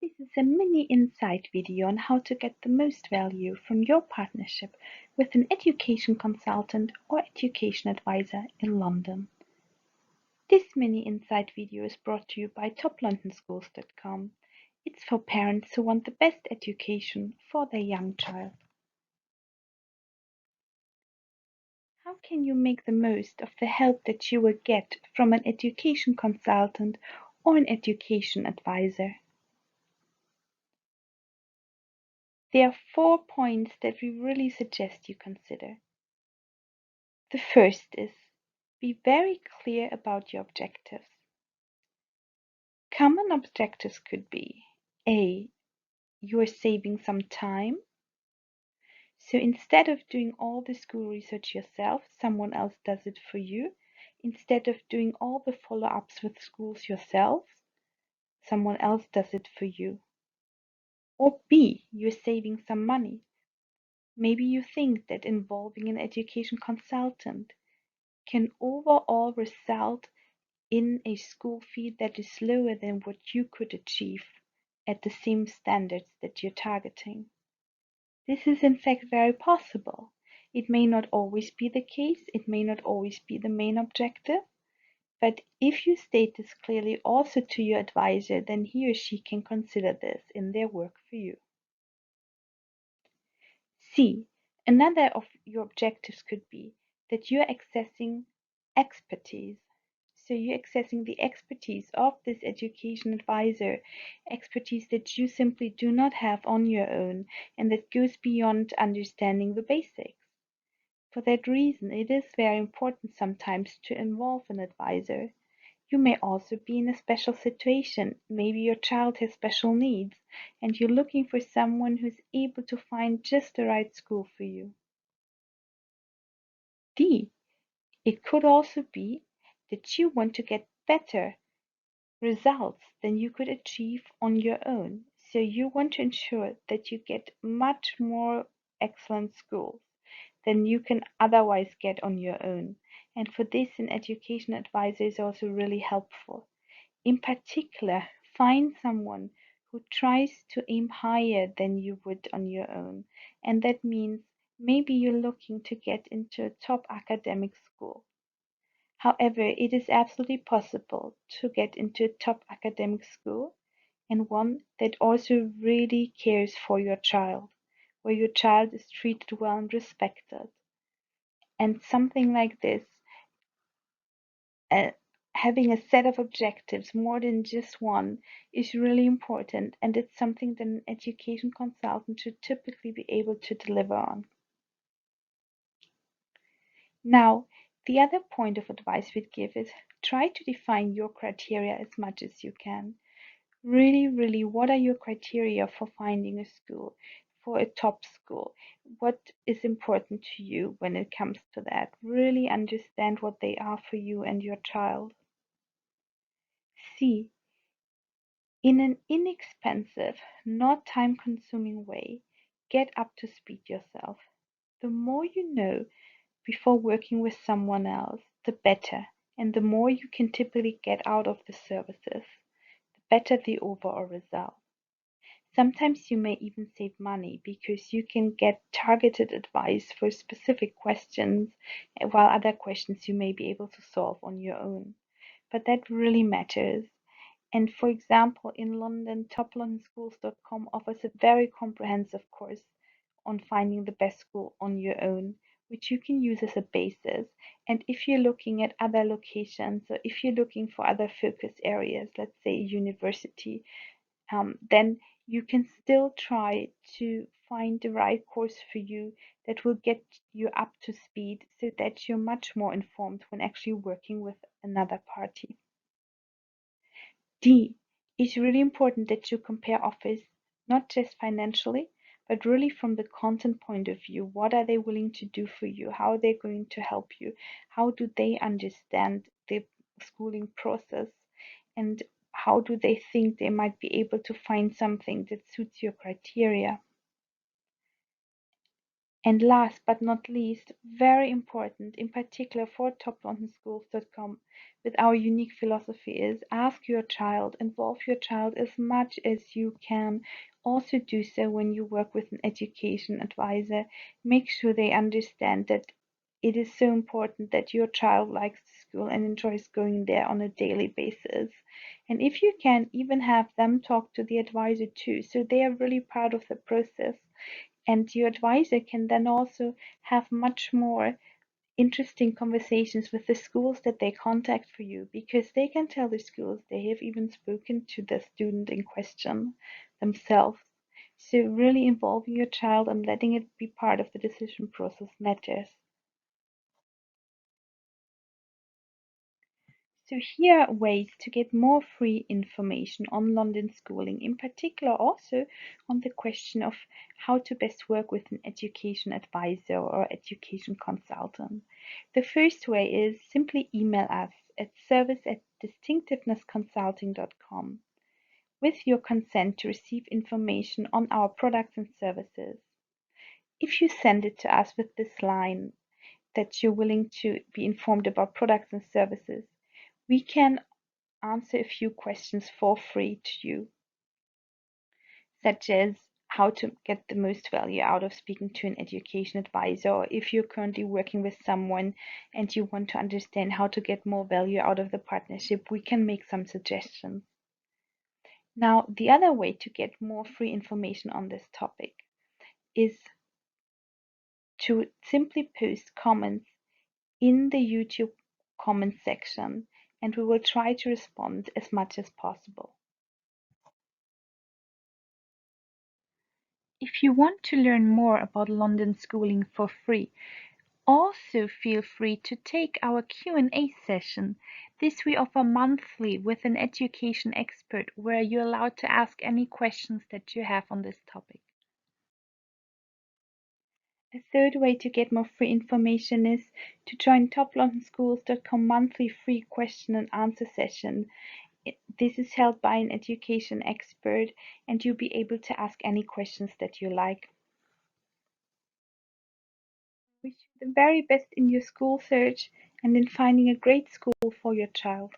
This is a mini insight video on how to get the most value from your partnership with an education consultant or education advisor in London. This mini insight video is brought to you by toplondonschools.com. It's for parents who want the best education for their young child. How can you make the most of the help that you will get from an education consultant or an education advisor? There are 4 points that we really suggest you consider. The first is, be very clear about your objectives. Common objectives could be A. You are saving some time. So instead of doing all the school research yourself, someone else does it for you. Instead of doing all the follow-ups with schools yourself, someone else does it for you. Or B. You're saving some money. Maybe you think that involving an education consultant can overall result in a school fee that is lower than what you could achieve at the same standards that you're targeting. This is in fact very possible. It may not always be the case, it may not always be the main objective, but if you state this clearly also to your advisor, then he or she can consider this in their work for you. C. Another of your objectives could be that you're accessing expertise. So you're accessing the expertise of this education advisor, expertise that you simply do not have on your own and that goes beyond understanding the basics. For that reason, it is very important sometimes to involve an advisor. You may also be in a special situation. Maybe your child has special needs and you're looking for someone who's able to find just the right school for you. D. It could also be that you want to get better results than you could achieve on your own. So you want to ensure that you get much more excellent schools than you can otherwise get on your own. And for this, an education advisor is also really helpful. In particular, find someone who tries to aim higher than you would on your own. And that means maybe you're looking to get into a top academic school. However, it is absolutely possible to get into a top academic school and one that also really cares for your child, where your child is treated well and respected. And something like this, uh, having a set of objectives, more than just one, is really important, and it's something that an education consultant should typically be able to deliver on. Now, the other point of advice we'd give is try to define your criteria as much as you can. Really, what are your criteria for finding a school, for a top school? What is important to you when it comes to that? Really understand what they are for you and your child. C. In an inexpensive, not time-consuming way, get up to speed yourself. The more you know before working with someone else, the better, and the more you can typically get out of the services, the better the overall result. Sometimes you may even save money because you can get targeted advice for specific questions, while other questions you may be able to solve on your own. But that really matters. And for example, in London, toplondonschools.com offers a very comprehensive course on finding the best school on your own, which you can use as a basis. And if you're looking at other locations, or if you're looking for other focus areas, let's say university, then you can still try to find the right course for you that will get you up to speed so that you're much more informed when actually working with another party. D. It's really important that you compare offers not just financially, but really from the content point of view. What are they willing to do for you? How are they going to help you? How do they understand the schooling process? And how do they think they might be able to find something that suits your criteria? And last but not least, very important, in particular for toplondonschools.com, with our unique philosophy is ask your child, involve your child as much as you can. Also do so when you work with an education advisor. Make sure they understand that it is so important that your child likes the school and enjoys going there on a daily basis. And if you can, even have them talk to the advisor too, so they are really part of the process. And your advisor can then also have much more interesting conversations with the schools that they contact for you, because they can tell the schools they have even spoken to the student in question themselves. So, really involving your child and letting it be part of the decision process matters. So here are ways to get more free information on London schooling, in particular also on the question of how to best work with an education advisor or education consultant. The first way is simply email us at service@distinctivenessconsulting.com with your consent to receive information on our products and services. If you send it to us with this line that you're willing to be informed about products and services, we can answer a few questions for free to you, such as how to get the most value out of speaking to an education advisor, or if you're currently working with someone and you want to understand how to get more value out of the partnership, we can make some suggestions. Now, the other way to get more free information on this topic is to simply post comments in the YouTube comment section, and we will try to respond as much as possible. If you want to learn more about London schooling for free, also feel free to take our Q&A session. This we offer monthly with an education expert, where you're allowed to ask any questions that you have on this topic. A third way to get more free information is to join toplondonschools.com monthly free question and answer session. This is held by an education expert, and you'll be able to ask any questions that you like. Wish you the very best in your school search and in finding a great school for your child.